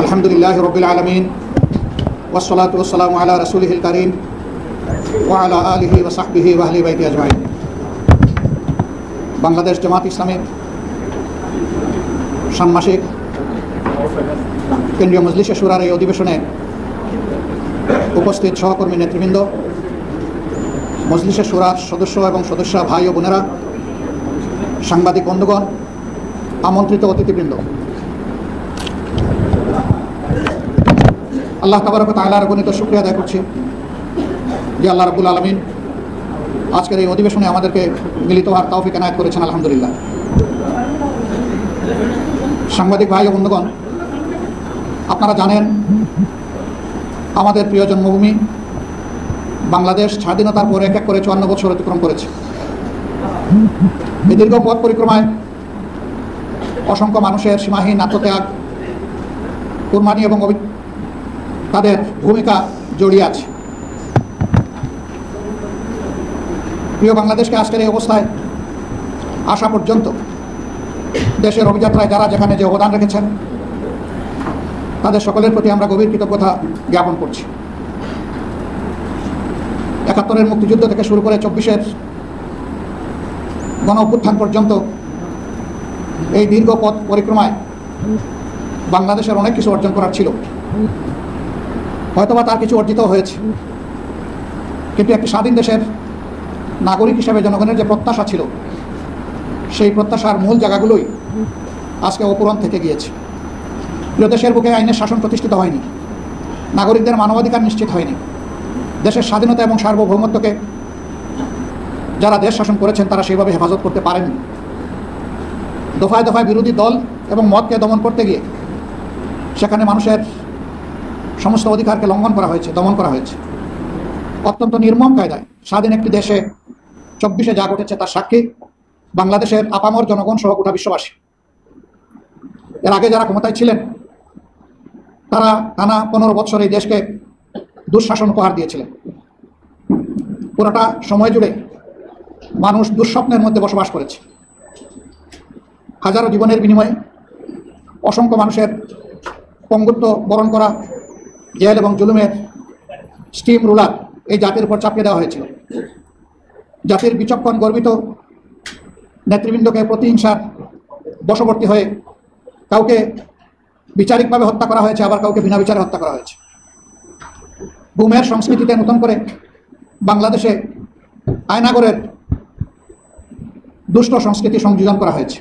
আলহামদুলিল্লাহ রবিল আলমিন ওয়াসসালাতু ওয়াসসালামু আলা রাসূলিহিল কারীম ওয়া আলা আলিহি ওয়া সাহবিহি ওয়া আহলি বাইতি আজমাইন। বাংলাদেশ জামাত ইসলামের ষান্মাসিক কেন্দ্রীয় মজলিসে শুরার এই অধিবেশনে উপস্থিত সহকর্মী নেতৃবৃন্দ, মজলিসে শুরার সদস্য এবং সদস্যা ভাই ও বোনেরা, সাংবাদিক বন্ধুগণ, আমন্ত্রিত অতিথিবৃন্দ, আল্লাহ তাবারক ওয়া তাআলার গণিত শুকরিয়া আদায় করছি যে আল্লাহ রাব্বুল আলামিন আজকের এই অধিবেশনে আমাদেরকে মিলিত হওয়ার তৌফিক এনায়েত করেছেন। আলহামদুলিল্লাহ। সাংবাদিক ভাই ও বন্ধুগণ, আপনারা জানেন আমাদের প্রিয় জন্মভূমি বাংলাদেশ স্বাধীনতার পর এক এক করে 54 বছর অতিক্রম করেছে। এই দীর্ঘ পথ পরিক্রমায় অসংখ্য মানুষের সীমাহীন আত্মত্যাগ, কুরবানি এবং তাদের ভূমিকা জড়িয়ে আছে। প্রিয় বাংলাদেশকে আজকের এই অবস্থায় আসা পর্যন্ত দেশের অভিযাত্রায় যারা যেখানে যে অবদান রেখেছেন তাদের সকলের প্রতি আমরা গভীর কৃতজ্ঞতা জ্ঞাপন করছি। 71-এর মুক্তিযুদ্ধ থেকে শুরু করে 24-এর গণ অভ্যুত্থান পর্যন্ত এই দীর্ঘ পথ পরিক্রমায় বাংলাদেশের অনেক কিছু অর্জন করার ছিল, হয়তোবা তার কিছু অর্জিত হয়েছে, কিন্তু একটি স্বাধীন দেশের নাগরিক হিসেবে জনগণের যে প্রত্যাশা ছিল সেই প্রত্যাশার মূল জায়গাগুলোই আজকে অপূরণ থেকে গিয়েছে। প্রিয় দেশের বুকে আইনের শাসন প্রতিষ্ঠিত হয়নি, নাগরিকদের মানবাধিকার নিশ্চিত হয়নি, দেশের স্বাধীনতা এবং সার্বভৌমত্বকে যারা দেশ শাসন করেছেন তারা সেইভাবে হেফাজত করতে পারেননি। দফায় দফায় বিরোধী দল এবং মতকে দমন করতে গিয়ে সেখানে মানুষের সমস্ত অধিকারকে লঙ্ঘন করা হয়েছে, দমন করা হয়েছে অত্যন্ত নির্মম কায়দায়। স্বাধীন একটি দেশে 24-এ যা ঘটেছে তার সাক্ষী বাংলাদেশের আপামর জনগণ সহ গোটা বিশ্ববাসী। এর আগে যারা ক্ষমতায় ছিলেন তারা টানা 15 বছর এই দেশকে দুঃশাসন উপহার দিয়েছিলেন। পুরোটা সময় জুড়ে মানুষ দুঃস্বপ্নের মধ্যে বসবাস করেছে। হাজারো জীবনের বিনিময়ে অসংখ্য মানুষের পঙ্গুত্ব বরণ করা, জেল এবং জুলুমের স্টিম রুলার এই জাতির উপর চাপিয়ে দেওয়া হয়েছিল। জাতির বিচক্ষণ গর্বিত নেতৃবৃন্দকে প্রতিহিংসার বশবর্তী হয়ে কাউকে বিচারিকভাবে হত্যা করা হয়েছে, আবার কাউকে বিনা বিচারে হত্যা করা হয়েছে। গুমের সংস্কৃতিতে নতুন করে বাংলাদেশে আয়নাগরের দুষ্ট সংস্কৃতি সংযোজন করা হয়েছে।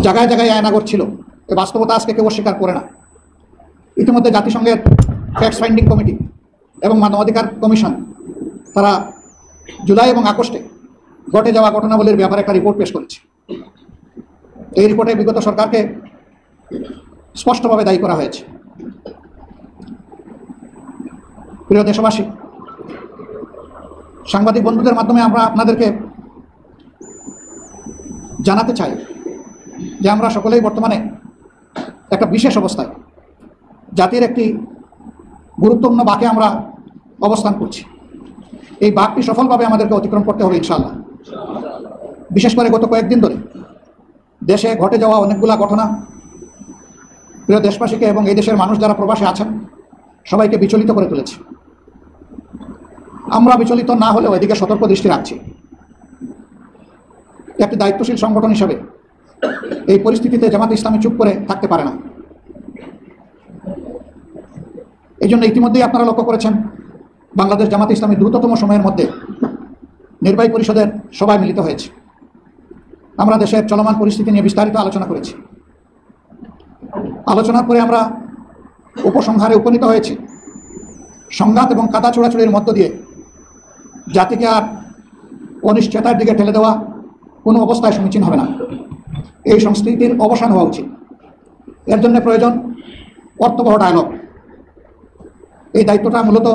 জায়গায় জায়গায় আয়নাগর ছিল, এ বাস্তবতা আজকে কেউ অস্বীকার করে না। ইতিমধ্যে জাতিসংঘের ফ্যাক্ট ফাইন্ডিং কমিটি এবং মানবাধিকার কমিশন তারা জুলাই এবং আগস্টে ঘটে যাওয়া ঘটনাবলীর ব্যাপারে একটা রিপোর্ট পেশ করেছে। এই রিপোর্টে বিগত সরকারকে স্পষ্টভাবে দায়ী করা হয়েছে। প্রিয় দেশবাসী, সাংবাদিক বন্ধুদের মাধ্যমে আমরা আপনাদেরকে জানাতে চাই যে আমরা সকলেই বর্তমানে একটা বিশেষ অবস্থায়, জাতির একটি গুরুত্বপূর্ণ বাঁকে আমরা অবস্থান করছি। এই বাঁকটি সফলভাবে আমাদেরকে অতিক্রম করতে হবে ইনশাআল্লাহ। বিশেষ করে গত কয়েকদিন ধরে দেশে ঘটে যাওয়া অনেকগুলা ঘটনা প্রিয় দেশবাসীকে এবং এই দেশের মানুষ যারা প্রবাসে আছেন সবাইকে বিচলিত করে তুলেছে। আমরা বিচলিত না হলেও এদিকে সতর্ক দৃষ্টি রাখছি। একটি দায়িত্বশীল সংগঠন হিসেবে এই পরিস্থিতিতে জামাত ইসলামী চুপ করে থাকতে পারে না। এই জন্য ইতিমধ্যেই আপনারা লক্ষ্য করেছেন বাংলাদেশ জামাত ইসলামী দ্রুততম সময়ের মধ্যে নির্বাহী পরিষদের সভায় মিলিত হয়েছে। আমরা দেশের চলমান পরিস্থিতি নিয়ে বিস্তারিত আলোচনা করেছি। আলোচনার পরে আমরা উপসংহারে উপনীত হয়েছি সংঘাত এবং কাদা ছোড়াছুড়ির মধ্য দিয়ে জাতিকে আর অনিশ্চয়তার দিকে ঠেলে দেওয়া কোনো অবস্থায় সমীচীন হবে না। এই সংস্কৃতির অবসান হওয়া উচিত। এর জন্য প্রয়োজন অর্থবহ ডায়ালগ। এই দায়িত্বটা মূলত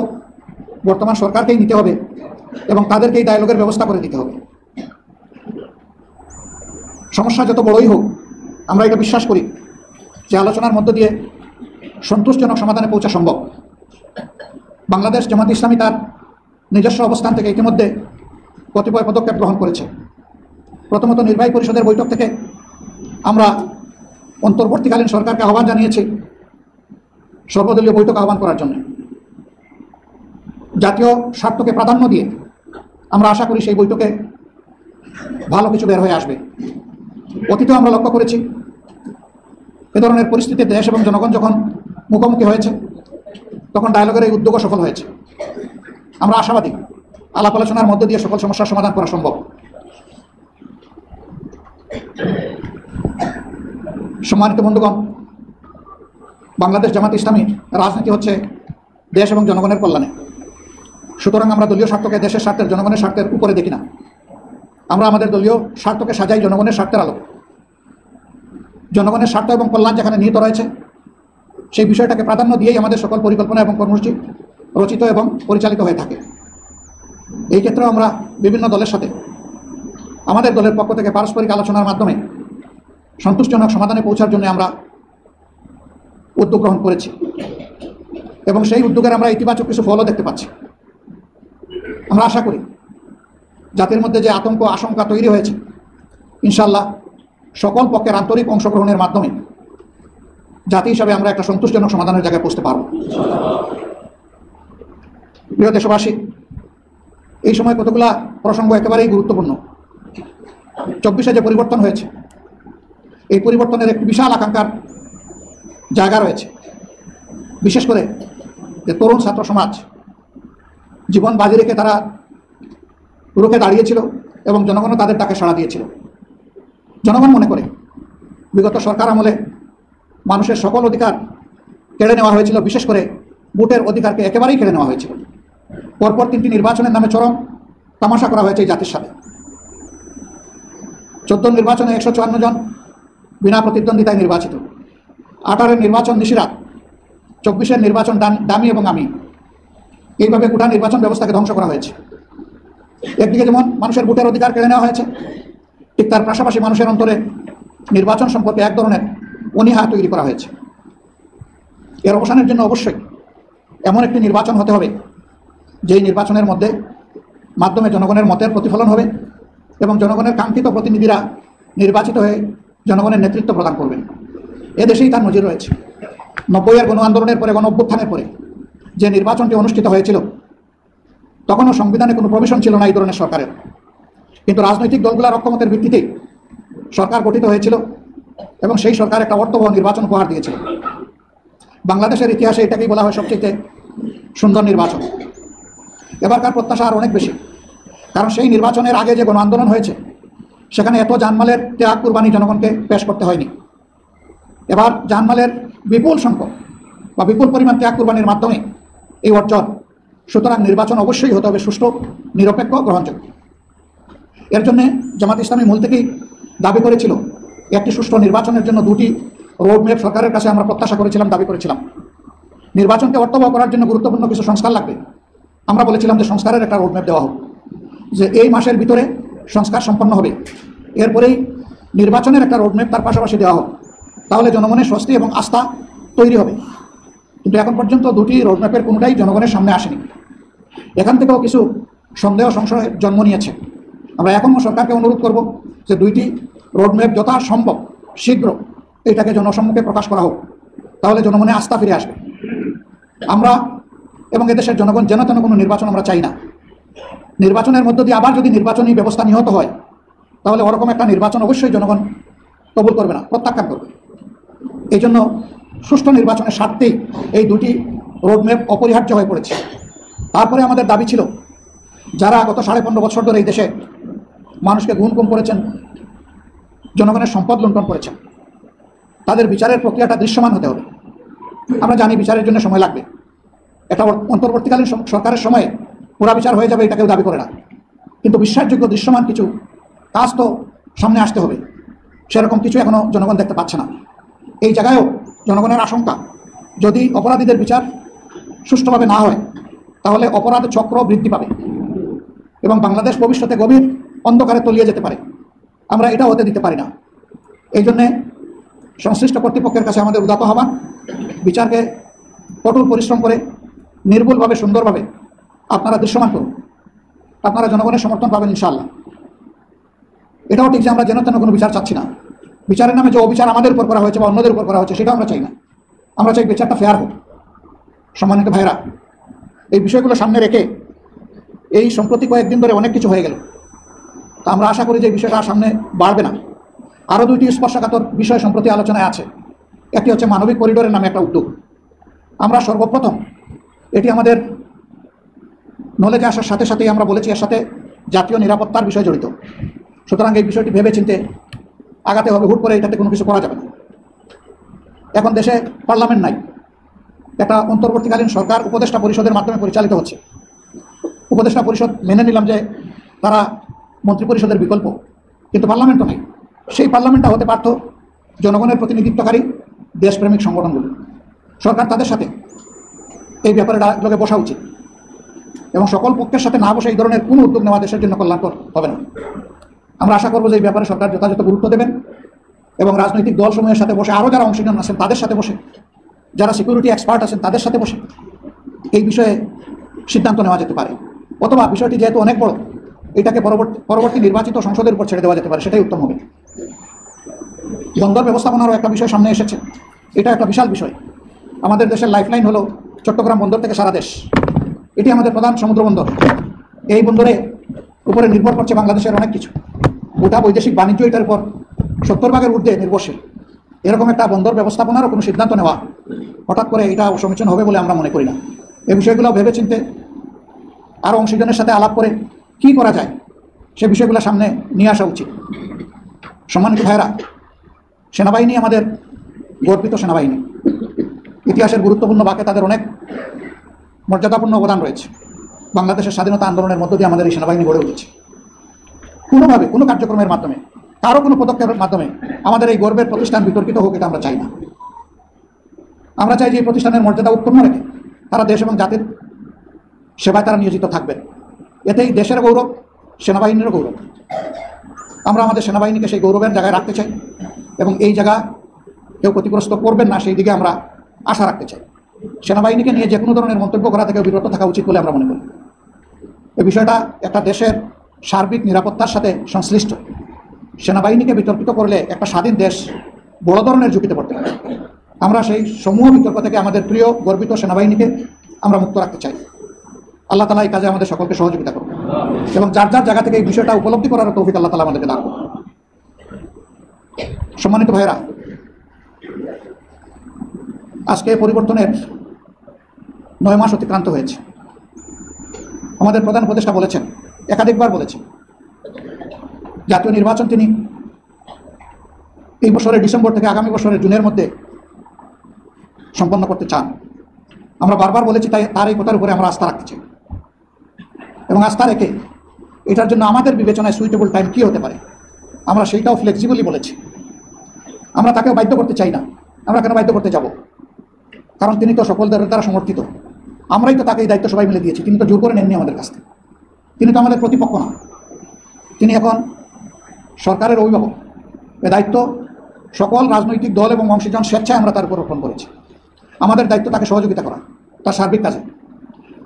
বর্তমান সরকারকেই নিতে হবে এবং তাদেরকে এই ডায়ালগের ব্যবস্থা করে দিতে হবে। সমস্যা যত বড়ই হোক, আমরা এটা বিশ্বাস করি যে আলোচনার মধ্য দিয়ে সন্তোষজনক সমাধানে পৌঁছা সম্ভব। বাংলাদেশ জামাত ইসলামী তার নিজস্ব অবস্থান থেকে ইতিমধ্যে কতিপয় পদক্ষেপ গ্রহণ করেছে। প্রথমত, নির্বাহী পরিষদের বৈঠক থেকে আমরা অন্তর্বর্তীকালীন সরকারকে আহ্বান জানিয়েছি সর্বদলীয় বৈঠক আহ্বান করার জন্য। জাতীয় স্বার্থকে প্রাধান্য দিয়ে আমরা আশা করি সেই বৈঠকে ভালো কিছু বের হয়ে আসবে। অতীতেও আমরা লক্ষ্য করেছি এ ধরনের পরিস্থিতিতে দেশ এবং জনগণ যখন মুখোমুখি হয়েছে তখন ডায়ালগের এই উদ্যোগও সফল হয়েছে। আমরা আশাবাদী আলাপ আলোচনার মধ্য দিয়ে সকল সমস্যার সমাধান করা সম্ভব। সম্মানিত বন্ধুগণ, বাংলাদেশ জামাত ইসলামী রাজনীতি হচ্ছে দেশ এবং জনগণের কল্যাণে। সুতরাং আমরা দলীয় স্বার্থকে দেশের স্বার্থের, জনগণের স্বার্থের উপরে দেখি না। আমরা আমাদের দলীয় স্বার্থকে সাজাই জনগণের স্বার্থের আলো। জনগণের স্বার্থ এবং কল্যাণ যেখানে নিহিত রয়েছে সেই বিষয়টাকে প্রাধান্য দিয়েই আমাদের সকল পরিকল্পনা এবং কর্মসূচি রচিত এবং পরিচালিত হয়ে থাকে। এই ক্ষেত্রেও আমরা বিভিন্ন দলের সাথে আমাদের দলের পক্ষ থেকে পারস্পরিক আলোচনার মাধ্যমে সন্তুষ্টজনক সমাধানে পৌঁছার জন্য আমরা উদ্যোগ গ্রহণ করেছি এবং সেই উদ্যোগের আমরা ইতিবাচক কিছু ফলও দেখতে পাচ্ছি। আমরা আশা করি জাতির মধ্যে যে আতঙ্ক আশঙ্কা তৈরি হয়েছে, ইনশাআল্লাহ সকল পক্ষের আন্তরিক অংশগ্রহণের মাধ্যমে জাতি হিসাবে আমরা একটা সন্তুষ্টজনক সমাধানের জায়গায় পৌঁছতে পারব। প্রিয় দেশবাসী, এই সময় কতগুলা প্রসঙ্গ একেবারেই গুরুত্বপূর্ণ। 24-এ যে পরিবর্তন হয়েছে, এই পরিবর্তনের একটি বিশাল আকাঙ্ক্ষার জায়গা রয়েছে। বিশেষ করে যে তরুণ ছাত্র সমাজ জীবন বাজি রেখে তারা রুখে দাঁড়িয়েছিল এবং জনগণও তাদের ডাকে সাড়া দিয়েছিল। জনগণ মনে করে বিগত সরকার আমলে মানুষের সকল অধিকার কেড়ে নেওয়া হয়েছিল, বিশেষ করে ভোটের অধিকারকে একেবারেই কেড়ে নেওয়া হয়েছিল। পরপর 3টি নির্বাচনের নামে চরম তামাশা করা হয়েছে এই জাতির সাথে। 14 নির্বাচনে 154 জন বিনা প্রতিদ্বন্দ্বিতায় নির্বাচিত, 18-এর নির্বাচন নিশিরাত, 24-এর নির্বাচন দামি এবং আমি। এইভাবে গোটা নির্বাচন ব্যবস্থাকে ধ্বংস করা হয়েছে। একদিকে যেমন মানুষের ভোটের অধিকার কেড়ে নেওয়া হয়েছে, ঠিক তার পাশাপাশি মানুষের অন্তরে নির্বাচন সম্পর্কে এক ধরনের অনীহা তৈরি করা হয়েছে। এর অবসানের জন্য অবশ্যই এমন একটি নির্বাচন হতে হবে যেই নির্বাচনের মাধ্যমে জনগণের মতের প্রতিফলন হবে এবং জনগণের কাঙ্ক্ষিত প্রতিনিধিরা নির্বাচিত হয়ে জনগণের নেতৃত্ব প্রদান করবেন। এদেশেই তার নজির রয়েছে। 90-এর গণ আন্দোলনের পরে, গণ অভ্যুত্থানের পরে যে নির্বাচনটি অনুষ্ঠিত হয়েছিল, তখনও সংবিধানে কোনো প্রভিশন ছিল না এই ধরনের সরকারের, কিন্তু রাজনৈতিক দলগুলোর অক্ষমতার ভিত্তিতেই সরকার গঠিত হয়েছিল এবং সেই সরকার একটা অর্থবহ নির্বাচন উপহার দিয়েছিল। বাংলাদেশের ইতিহাসে এটাকেই বলা হয় সবচেয়ে সুন্দর নির্বাচন। এবারকার প্রত্যাশা আর অনেক বেশি, কারণ সেই নির্বাচনের আগে যে গণ আন্দোলন হয়েছে সেখানে এত জানমালের ত্যাগ কুরবানি জনগণকে পেশ করতে হয়নি। এবার জানমালের বিপুল সংখ্যক বা বিপুল পরিমাণ ত্যাগ কুরবানির মাধ্যমে এই অর্জন। সুতরাং নির্বাচন অবশ্যই হতে হবে সুষ্ঠু, নিরপেক্ষ, গ্রহণযোগ্য। এর জন্যে জামাত ইসলামী মূল থেকেই দাবি করেছিল একটি সুষ্ঠু নির্বাচনের জন্য 2টি রোডম্যাপ সরকারের কাছে আমরা প্রত্যাশা করেছিলাম, দাবি করেছিলাম। নির্বাচনকে অর্থবহ করার জন্য গুরুত্বপূর্ণ কিছু সংস্কার লাগবে। আমরা বলেছিলাম যে সংস্কারের একটা রোডম্যাপ দেওয়া হোক, যে এই মাসের ভিতরে সংস্কার সম্পন্ন হবে, এরপরেই নির্বাচনের একটা রোডম্যাপ তার পাশাপাশি দেওয়া হোক, তাহলে জনগণের স্বস্তি এবং আস্থা তৈরি হবে। কিন্তু এখন পর্যন্ত 2টি রোডম্যাপের কোনোটাই জনগণের সামনে আসেনি। এখান থেকেও কিছু সন্দেহ সংশয় জন্ম নিয়েছে। আমরা এখনও সরকারকে অনুরোধ করব যে 2টি রোডম্যাপ যথাসম্ভব শীঘ্র এটাকে জনসম্মুখে প্রকাশ করা হোক, তাহলে জনগণের আস্থা ফিরে আসবে। আমরা এবং এদেশের জনগণ যেন তেন কোনো নির্বাচন আমরা চাই না। নির্বাচনের মধ্য দিয়ে আবার যদি নির্বাচনী ব্যবস্থা নিহত হয়, তাহলে ওরকম একটা নির্বাচন অবশ্যই জনগণ কবুল করবে না, প্রত্যাখ্যান করবে। এই জন্য সুষ্ঠু নির্বাচনের স্বার্থেই এই 2টি রোডম্যাপ অপরিহার্য হয়ে পড়েছে। তারপরে আমাদের দাবি ছিল, যারা গত 15.5 বছর ধরে এই দেশে মানুষকে গুম করেছেন, জনগণের সম্পদ লুণ্ঠন করেছেন, তাদের বিচারের প্রক্রিয়াটা দৃশ্যমান হতে হবে। আমরা জানি বিচারের জন্য সময় লাগবে। এটা অন্তর্বর্তীকালীন সরকারের সময়ে পুরা বিচার হয়ে যাবে এটা কেউ দাবি করে না, কিন্তু বিশ্বাসযোগ্য দৃশ্যমান কিছু কাজ তো সামনে আসতে হবে। সেরকম কিছু এখনও জনগণ দেখতে পাচ্ছে না। এই জায়গায়ও জনগণের আশঙ্কা, যদি অপরাধীদের বিচার সুষ্ঠুভাবে না হয় তাহলে অপরাধ চক্র বৃদ্ধি পাবে এবং বাংলাদেশ ভবিষ্যতে গভীর অন্ধকারে তলিয়ে যেতে পারে। আমরা এটা হতে দিতে পারি না। এই জন্যে সংশ্লিষ্ট কর্তৃপক্ষের কাছে আমাদের উদাত্ত আহ্বান, বিচারকে কঠোর পরিশ্রম করে নির্ভুলভাবে, সুন্দরভাবে আপনারা দৃশ্যমান করুন। আপনারা জনগণের সমর্থন পাবেন ইনশাআল্লাহ। এটাও ঠিক যে আমরা যেন তেন কোনো বিচার চাচ্ছি না। বিচারের নামে যে অবিচার আমাদের উপর করা হয়েছে বা অন্যদের উপর করা হয়েছে সেটা আমরা চাই না। আমরা চাই বিচারটা ফেয়ার হোক, সম্মানিত ভাইরা, এই বিষয়গুলো সামনে রেখে এই সম্প্রতি কয়েকদিন ধরে অনেক কিছু হয়ে গেল। তা আমরা আশা করি যে এই বিষয়টা সামনে বাড়বে না। আরও দুইটি স্পর্শকাতর বিষয় সম্প্রতি আলোচনায় আছে। একটি হচ্ছে মানবিক করিডোরের নামে একটা উদ্যোগ। আমরা সর্বপ্রথম এটি আমাদের নলেজে আসার সাথে সাথেই আমরা বলেছি এর সাথে জাতীয় নিরাপত্তার বিষয় জড়িত। সুতরাং এই বিষয়টি ভেবে চিন্তে আগাতে হবে, হুট করে এটাতে কোনো কিছু করা যাবে না। এখন দেশে পার্লামেন্ট নাই, একটা অন্তর্বর্তীকালীন সরকার উপদেষ্টা পরিষদের মাধ্যমে পরিচালিত হচ্ছে। উপদেষ্টা পরিষদ মেনে নিলাম যে তারা মন্ত্রিপরিষদের বিকল্প, কিন্তু পার্লামেন্টও নাই। সেই পার্লামেন্টটা হতে পারত জনগণের প্রতিনিধিত্বকারী দেশপ্রেমিক সংগঠনগুলো। সরকার তাদের সাথে এই ব্যাপারে লোকে বসা উচিত এবং সকল পক্ষের সাথে না বসে এই ধরনের কোনো উদ্যোগ নেওয়া দেশের জন্য কল্যাণকর হবে না। আমরা আশা করব যে এই ব্যাপারে সরকার যথাযথ গুরুত্ব দেবেন এবং রাজনৈতিক দলসমূহের সাথে বসে, আরও যারা অংশগ্রহণ আছেন তাদের সাথে বসে, যারা সিকিউরিটি এক্সপার্ট আছেন তাদের সাথে বসে এই বিষয়ে সিদ্ধান্ত নেওয়া যেতে পারে। অথবা বিষয়টি যেহেতু অনেক বড়, এটাকে পরবর্তী নির্বাচিত সংসদের উপর ছেড়ে দেওয়া যেতে পারে, সেটাই উত্তম হবে। বন্দর ব্যবস্থাপনারও একটা বিষয় সামনে এসেছে। এটা একটা বিশাল বিষয়। আমাদের দেশের লাইফলাইন হলো চট্টগ্রাম বন্দর থেকে সারা দেশ। এটি আমাদের প্রধান সমুদ্র বন্দর। এই বন্দরে উপরে নির্ভর করছে বাংলাদেশের অনেক কিছু। গোটা বৈদেশিক বাণিজ্য এটার উপর 70% ঊর্ধ্বে নির্ভরশীল। এরকম একটা বন্দর ব্যবস্থাপনারও কোনো সিদ্ধান্ত নেওয়া হঠাৎ করে এটা সমীচীন হবে বলে আমরা মনে করি না। এই বিষয়গুলো ভেবে চিন্তে আরও অংশীজনের সাথে আলাপ করে কি করা যায় সে বিষয়গুলো সামনে নিয়ে আসা উচিত। সম্মানিত ভাইয়েরা, সেনাবাহিনী আমাদের গর্বিত সেনাবাহিনী। ইতিহাসের গুরুত্বপূর্ণ বাঁকে তাদের অনেক মর্যাদাপূর্ণ অবদান রয়েছে। বাংলাদেশের স্বাধীনতা আন্দোলনের মধ্য দিয়ে আমাদের এই সেনাবাহিনী গড়ে উঠেছে। কোনোভাবে কোনো কার্যক্রমের মাধ্যমে, কারো কোনো পদক্ষেপের মাধ্যমে আমাদের এই গর্বের প্রতিষ্ঠান বিতর্কিত হোক, এটা আমরা চাই না। আমরা চাই যে এই প্রতিষ্ঠানের মর্যাদা উৎপন্ন রেখে তারা দেশ এবং জাতির সেবায় তারা নিয়োজিত থাকবেন। এতেই দেশের গৌরব, সেনাবাহিনীরও গৌরব। আমরা আমাদের সেনাবাহিনীকে সেই গৌরবের জায়গায় রাখতে চাই এবং এই জায়গা কেউ ক্ষতিগ্রস্ত করবেন না সেই দিকে আমরা আশা রাখতে চাই। সেনাবাহিনীকে নিয়ে যে কোনো ধরনের মন্তব্য করা থেকে বিরত থাকা উচিত বলে আমরা মনে করি। এই বিষয়টা একটা দেশের সার্বিক নিরাপত্তার সাথে সংশ্লিষ্ট। সেনাবাহিনীকে বিতর্কিত করলে একটা স্বাধীন দেশ বড় ধরনের ঝুঁকিতে পড়তে পারে। আমরা সেই সমূহ বিতর্ক থেকে আমাদের প্রিয় গর্বিত সেনাবাহিনীকে আমরা মুক্ত রাখতে চাই। আল্লাহ তাআলা এই কাজে আমাদের সকলকে সহযোগিতা করুন এবং যার যার জায়গা থেকে এই বিষয়টা উপলব্ধি করার তৌফিক আল্লাহ তাআলা আমাদেরকে দান করুন। সম্মানিত ভাইয়েরা, আজকে পরিবর্তনের 9 মাস অতিক্রান্ত হয়েছে। আমাদের প্রধান উপদেষ্টা বলেছেন, একাধিকবার বলেছেন, জাতীয় নির্বাচন তিনি এই বছরের ডিসেম্বর থেকে আগামী বছরের জুনের মধ্যে সম্পন্ন করতে চান। আমরা বারবার বলেছি, তাই তার এই কথার উপরে আমরা আস্থা রাখতে চাই এবং আস্থা রেখে এটার জন্য আমাদের বিবেচনায় সুইটেবল টাইম কী হতে পারে আমরা সেইটাও ফ্লেক্সিবলি বলেছি। আমরা তাকেও বাধ্য করতে চাই না। আমরা কেন বাধ্য করতে যাব? কারণ তিনি তো সকলদের দ্বারা সমর্থিত। আমরাই তো তাকে এই দায়িত্ব সবাই মিলে দিয়েছি। তিনি তো জোর করে নেননি আমাদের কাছ থেকে। তিনি তো আমাদের প্রতিপক্ষ না। তিনি এখন সরকারের অভিভাবক। এ দায়িত্ব সকল রাজনৈতিক দল এবং অংশীজন স্বেচ্ছায় আমরা তার উপর অর্পণ করেছি। আমাদের দায়িত্ব তাকে সহযোগিতা করা তার সার্বিক কাজে।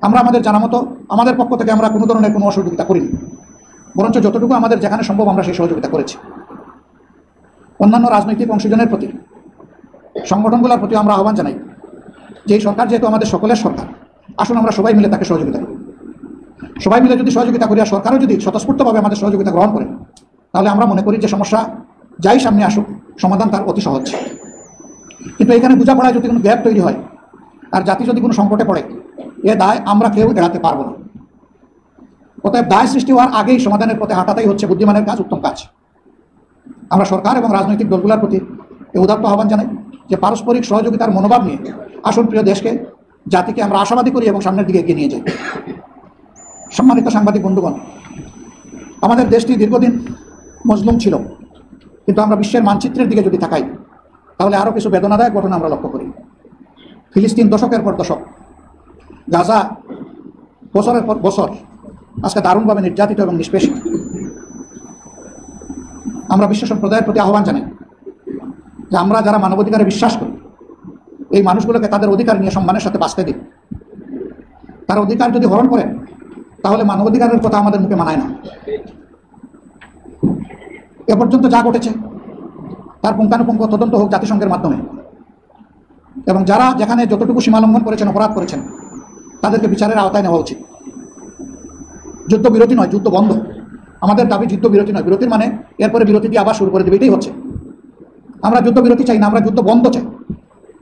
আমরা আমাদের জানা মতো আমাদের পক্ষ থেকে আমরা কোনো ধরনের কোনো অসহযোগিতা করিনি, বরঞ্চ যতটুকু আমাদের যেখানে সম্ভব আমরা সেই সহযোগিতা করেছি। অন্যান্য রাজনৈতিক অংশীজনের প্রতি, সংগঠনগুলোর প্রতি আমরা আহ্বান জানাই যে এই সরকার যেহেতু আমাদের সকলের সরকার, আসুন আমরা সবাই মিলে তাকে সহযোগিতা করি। সবাই মিলে যদি সহযোগিতা করি আর সরকারও যদি স্বতঃস্ফূর্তভাবে আমাদের সহযোগিতা গ্রহণ করেন, তাহলে আমরা মনে করি যে সমস্যা যাই সামনে আসুক, সমাধান তার অতি সহজ। কিন্তু এখানে বোঝাপড়ায় যদি কোনো গ্যাপ তৈরি হয় আর জাতি যদি কোনো সংকটে পড়ে, এ দায় আমরা কেউ এড়াতে পারবো না। অতএব দায় সৃষ্টি হওয়ার আগেই সমাধানের পথে হাঁটাটাই হচ্ছে বুদ্ধিমানের কাজ, উত্তম কাজ। আমরা সরকার এবং রাজনৈতিক দলগুলোর প্রতি এই উদাত্ত আহ্বান জানাই যে পারস্পরিক সহযোগিতার মনোভাব নিয়ে আসুন প্রিয় দেশকে, জাতিকে আমরা আশাবাদী করি এবং সামনের দিকে এগিয়ে নিয়ে যাই। সম্মানিত সাংবাদিক বন্ধুগণ, আমাদের দেশটি দীর্ঘদিন মজলুম ছিল, কিন্তু আমরা বিশ্বের মানচিত্রের দিকে যদি তাকাই তাহলে আরও কিছু বেদনাদায়ক ঘটনা আমরা লক্ষ্য করি। ফিলিস্তিন দশকের পর দশক, গাজা বছরের পর বছর আজকে দারুণভাবে নির্যাতিত এবং নিষ্পেষিত। আমরা বিশ্ব সম্প্রদায়ের প্রতি আহ্বান জানাই যে আমরা যারা মানবাধিকারে বিশ্বাস করি, এই মানুষগুলোকে তাদের অধিকার নিয়ে সম্মানের সাথে বাঁচতে দিন। তার অধিকার যদি হরণ করেন তাহলে মানবাধিকারের কথা আমাদের মুখে মানায় না। এ পর্যন্ত যা ঘটেছে তার পুঙ্খানুপুঙ্খ তদন্ত হোক জাতিসংঘের মাধ্যমে। এবং যারা যেখানে যতটুকু সীমা লঙ্ঘন করেছেন, অপরাধ করেছেন, তাদেরকে বিচারের আওতায় নেওয়া উচিত। যুদ্ধবিরতি নয়, যুদ্ধ বন্ধ। আমাদের দাবি যুদ্ধবিরতি নয়। বিরতির মানে এরপরে বিরতি দিয়ে আবার শুরু করে দেবে, এটাই হচ্ছে। আমরা যুদ্ধবিরতি চাই না, আমরা যুদ্ধ বন্ধ চাই,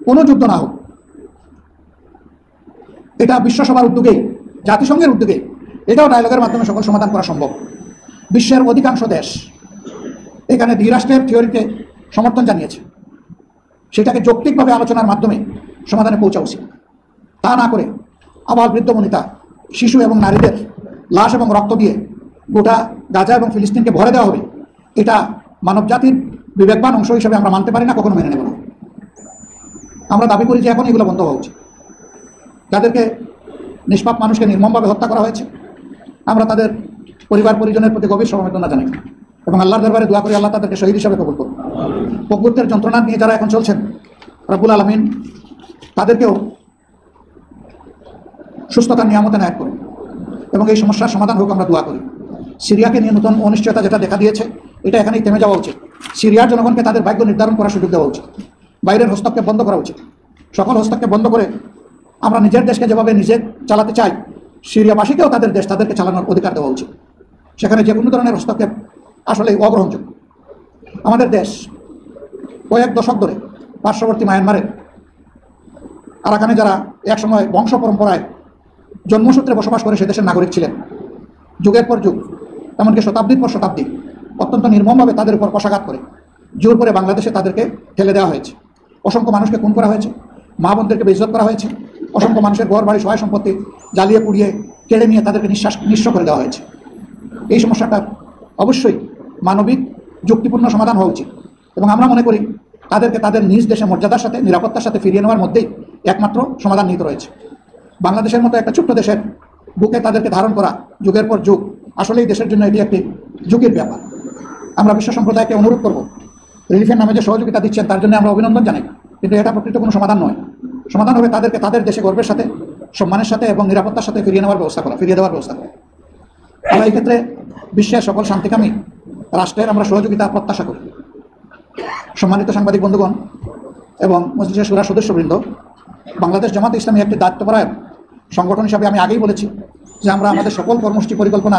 কোনো যুদ্ধ না হোক। এটা বিশ্বসভার উদ্যোগেই, জাতিসংঘের উদ্যোগেই, এটাও ডায়ালগের মাধ্যমে সকল সমাধান করা সম্ভব। বিশ্বের অধিকাংশ দেশ এখানে দ্বিরাষ্ট্রের থিওরিতে সমর্থন জানিয়েছে, সেটাকে যৌক্তিকভাবে আলোচনার মাধ্যমে সমাধানে পৌঁছা উচিত। তা না করে আবাল বৃদ্ধ বনিতা, শিশু এবং নারীদের লাশ এবং রক্ত দিয়ে গোটা গাজা এবং ফিলিস্তিনকে ভরে দেওয়া হবে, এটা মানব জাতির বিবেকবান অংশ হিসেবে আমরা মানতে পারি না, কখনো মেনে নেব না। আমরা দাবি করি যে এখন এগুলো বন্ধ হওয়া উচিত। যাদেরকে নিষ্পাপ মানুষকে নির্মমভাবে হত্যা করা হয়েছে, আমরা তাদের পরিবার পরিজনের প্রতি গভীর সমবেদনা জানাই এবং আল্লাহর দরবারে দোয়া করি আল্লাহ তাদেরকে শহীদ হিসাবে কবুল করুন। প্রকৃতির যন্ত্রণা নিয়ে যারা এখন চলছেন, রব্বুল আলামিন তাদেরকেও সুস্থতার নিয়ামতে নায়ক করুন এবং এই সমস্যার সমাধান হোক, আমরা দোয়া করি। সিরিয়াকে নিয়ে নতুন অনিশ্চয়তা যেটা দেখা দিয়েছে, এটা এখানেই থেমে যাওয়া উচিত। সিরিয়ার জনগণকে তাদের ভাগ্য নির্ধারণ করার সুযোগ দেওয়া উচিত। বাইরের হস্তক্ষেপ বন্ধ করা উচিত। সকল হস্তক্ষেপ বন্ধ করে আমরা নিজের দেশকে যেভাবে নিজে চালাতে চাই, সিরিয়াবাসীকেও তাদের দেশ তাদেরকে চালানোর অধিকার দেওয়া উচিত। সেখানে যে কোনো ধরনের হস্তক্ষেপ আসলে অগ্রহণযোগ্য। আমাদের দেশ কয়েক দশক ধরে পার্শ্ববর্তী মায়ানমারের আরাকানে যারা একসময় বংশ পরম্পরায় জন্মসূত্রে বসবাস করে সে দেশের নাগরিক ছিলেন, যুগের পর যুগ, এমনকি শতাব্দীর পর শতাব্দী অত্যন্ত নির্মমভাবে তাদের উপর কষাঘাত করে জোর করে বাংলাদেশে তাদেরকে ঠেলে দেওয়া হয়েছে। অসংখ্য মানুষকে খুন করা হয়েছে, মা বোনদেরকে বেইজ্জত করা হয়েছে, অসংখ্য মানুষের ঘর বাড়ি সহায় সম্পত্তি জ্বালিয়ে পুড়িয়ে কেড়ে নিয়ে তাদেরকে নিঃস্ব করে দেওয়া হয়েছে। এই সমস্যাটার অবশ্যই মানবিক যুক্তিপূর্ণ সমাধান হওয়া উচিত এবং আমরা মনে করি তাদেরকে তাদের নিজ দেশে মর্যাদার সাথে নিরাপত্তার সাথে ফিরিয়ে নেওয়ার মধ্যেই একমাত্র সমাধান নিহিত রয়েছে। বাংলাদেশের মতো একটা ছোট্ট দেশের বুকে তাদেরকে ধারণ করা যুগের পর যুগ আসলেই দেশের জন্য এটি একটি ঝুঁকির ব্যাপার। আমরা বিশ্ব সম্প্রদায়কে অনুরোধ করব, রিলিফের নামে যে সহযোগিতা দিচ্ছেন তার জন্য আমরা অভিনন্দন জানাই, কিন্তু এটা প্রকৃত কোনো সমাধান নয়। সমাধান হবে তাদেরকে তাদের দেশে গর্বের সাথে, সম্মানের সাথে এবং নিরাপত্তার সাথে ফিরিয়ে দেওয়ার ব্যবস্থা করা। আমরা এই ক্ষেত্রে বিশ্বের সকল শান্তিকামী রাষ্ট্রের আমরা সহযোগিতা প্রত্যাশা করি। সম্মানিত সাংবাদিক বন্ধুগণ এবং মজলিসের শুরা সদস্যবৃন্দ, বাংলাদেশ জামাত ইসলামী একটি দায়িত্বপরায়ণ সংগঠন হিসাবে আমি আগেই বলেছি যে আমরা আমাদের সকল কর্মসূচি পরিকল্পনা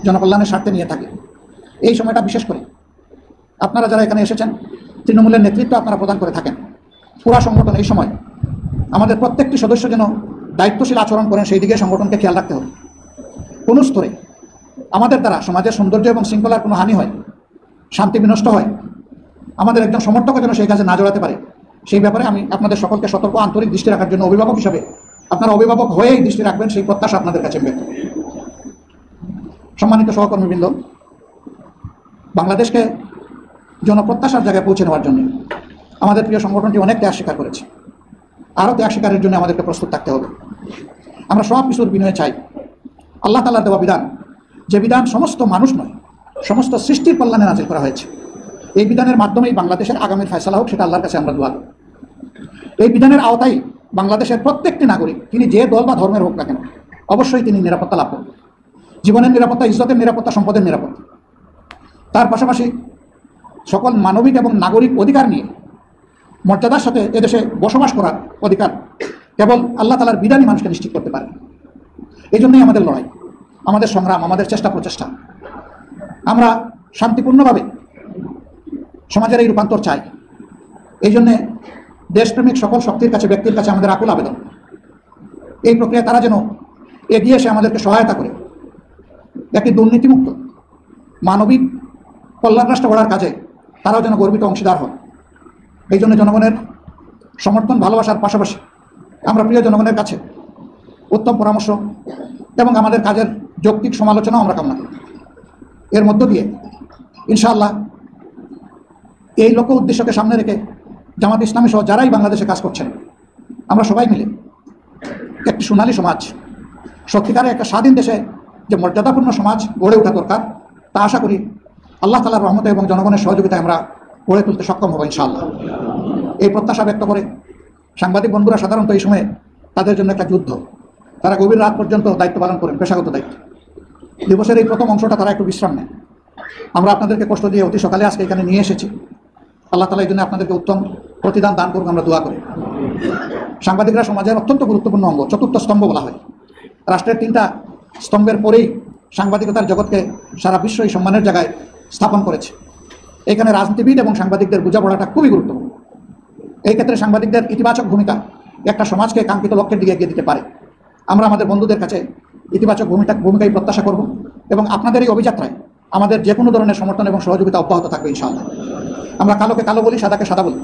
জনকল্যাণের স্বার্থে নিয়ে থাকি। এই সময়টা বিশেষ করে আপনারা যারা এখানে এসেছেন, তৃণমূলের নেতৃত্ব আপনারা প্রদান করে থাকেন। পুরা সংগঠন এই সময় আমাদের প্রত্যেকটি সদস্য যেন দায়িত্বশীল আচরণ করেন, সেই দিকে সংগঠনকে খেয়াল রাখতে হবে। কোনো স্তরে আমাদের দ্বারা সমাজের সৌন্দর্য এবং শৃঙ্খলার কোনো হানি হয়, শান্তি বিনষ্ট হয়, আমাদের একজন সমর্থক যেন সেই কাজে না জড়াতে পারে, সেই ব্যাপারে আমি আপনাদের সকলকে সতর্ক আন্তরিক দৃষ্টি রাখার জন্য অভিভাবক হিসাবে, আপনারা অভিভাবক হয়েই দৃষ্টি রাখবেন সেই প্রত্যাশা আপনাদের কাছে ব্যক্ত। সম্মানিত সহকর্মীবৃন্দ, বাংলাদেশকে জনপ্রত্যাশার জায়গায় পৌঁছে নেওয়ার জন্য আমাদের প্রিয় সংগঠনটি অনেক ত্যাগ স্বীকার করেছে। আরও ত্যাগ স্বীকারের জন্য আমাদেরকে প্রস্তুত থাকতে হবে। আমরা সব কিছুর বিনয়ে চাই আল্লাহ তাআলার দেওয়া বিধান, যে বিধান সমস্ত মানুষ নয়, সমস্ত সৃষ্টির কল্যাণে নাজিল করা হয়েছে, এই বিধানের মাধ্যমেই বাংলাদেশের আগামীর ফয়সালা হোক, সেটা আল্লাহর কাছে আমরা দোয়া করি। এই বিধানের আওতায় বাংলাদেশের প্রত্যেকটি নাগরিক, তিনি যে দল বা ধর্মের হোক না কেন, অবশ্যই তিনি নিরাপত্তা লাভ করবেন। জীবনের নিরাপত্তা, ইজ্জতের নিরাপত্তা, সম্পদের নিরাপত্তা, তার পাশাপাশি সকল মানবিক এবং নাগরিক অধিকার নিয়ে মর্যাদার সাথে এদেশে বসবাস করার অধিকার কেবল আল্লাহ তাআলার বিধানই মানুষকে নিশ্চিত করতে পারে। এই জন্যই আমাদের লড়াই, আমাদের সংগ্রাম, আমাদের চেষ্টা প্রচেষ্টা। আমরা শান্তিপূর্ণভাবে সমাজের এই রূপান্তর চাই। এই জন্যে দেশপ্রেমিক সকল শক্তির কাছে, ব্যক্তির কাছে আমাদের আকুল আবেদন, এই প্রক্রিয়ায় তারা যেন এগিয়ে এসে আমাদেরকে সহায়তা করে একটি দুর্নীতিমুক্ত মানবিক কল্যাণ রাষ্ট্র গড়ার কাজে তারাও যেন গর্বিত অংশীদার হয়। এই জন্য জনগণের সমর্থন, ভালোবাসার পাশাপাশি আমরা প্রিয় জনগণের কাছে উত্তম পরামর্শ এবং আমাদের কাজের যৌক্তিক সমালোচনাও আমরা কামনা করি। এর মধ্য দিয়ে ইনশাআল্লাহ এই লক্ষ্য উদ্দেশ্যকে সামনে রেখে জামাত ইসলামী সহ যারাই বাংলাদেশে কাজ করছেন, আমরা সবাই মিলে একটি সোনালী সমাজ, সত্যিকারে একটা স্বাধীন দেশে যে মর্যাদাপূর্ণ সমাজ গড়ে ওঠা দরকার, তা আশা করি আল্লাহ তাআলার রহমতে এবং জনগণের সহযোগিতায় আমরা গড়ে তুলতে সক্ষম হব ইনশাআল্লাহ। এই প্রত্যাশা ব্যক্ত করে সাংবাদিক বন্ধুরা সাধারণত এই সময়ে তাদের জন্য একটা যুদ্ধ, তারা গভীর রাত পর্যন্ত দায়িত্ব পালন করেন, পেশাগত দায়িত্ব। দিবসের এই প্রথম অংশটা তারা একটু বিশ্রাম নেয়। আমরা আপনাদেরকে কষ্ট দিয়ে অতি সকালে আজকে এখানে নিয়ে এসেছি। আল্লাহ তাআলা এই জন্য আপনাদেরকে উত্তম প্রতিদান দান করুন, আমরা দোয়া করি। সাংবাদিকরা সমাজের অত্যন্ত গুরুত্বপূর্ণ অঙ্গ, চতুর্থ স্তম্ভ বলা হয়। রাষ্ট্রের 3টা স্তম্ভের পরেই সাংবাদিকতার জগৎকে সারা বিশ্ব এই সম্মানের জায়গায় স্থাপন করেছে। এখানে রাজনীতিবিদ এবং সাংবাদিকদের বোঝাপড়াটা খুবই গুরুত্বপূর্ণ। এই ক্ষেত্রে সাংবাদিকদের ইতিবাচক ভূমিকা একটা সমাজকে কাঙ্ক্ষিত লক্ষ্যের দিকে এগিয়ে দিতে পারে। আমরা আমাদের বন্ধুদের কাছে ইতিবাচক ভূমিকাই প্রত্যাশা করব এবং আপনাদের এই অভিযাত্রায় আমাদের যে কোনো ধরনের সমর্থন এবং সহযোগিতা অব্যাহত থাকবে ইনশাআল্লাহ। আমরা কালোকে কালো বলি, সাদাকে সাদা বলি।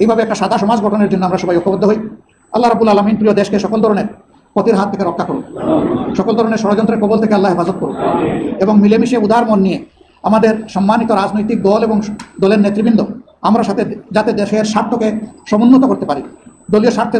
এইভাবে একটা সাদা সমাজ গঠনের জন্য আমরা সবাই ঐক্যবদ্ধ হই। আল্লাহ রাব্বুল আলামিন প্রিয় দেশকে সকল ধরনের ক্ষতির হাত থেকে রক্ষা করুন, সকল ধরনের ষড়যন্ত্রের কবল থেকে আল্লাহ হেফাজত করুন এবং মিলেমিশে উদার মন নিয়ে আমাদের সম্মানিত রাজনৈতিক দল এবং দলের নেতৃবৃন্দ আমরা সাথে যাতে দেশের স্বার্থকে সমুন্নত করতে পারি, দলীয় স্বার্থের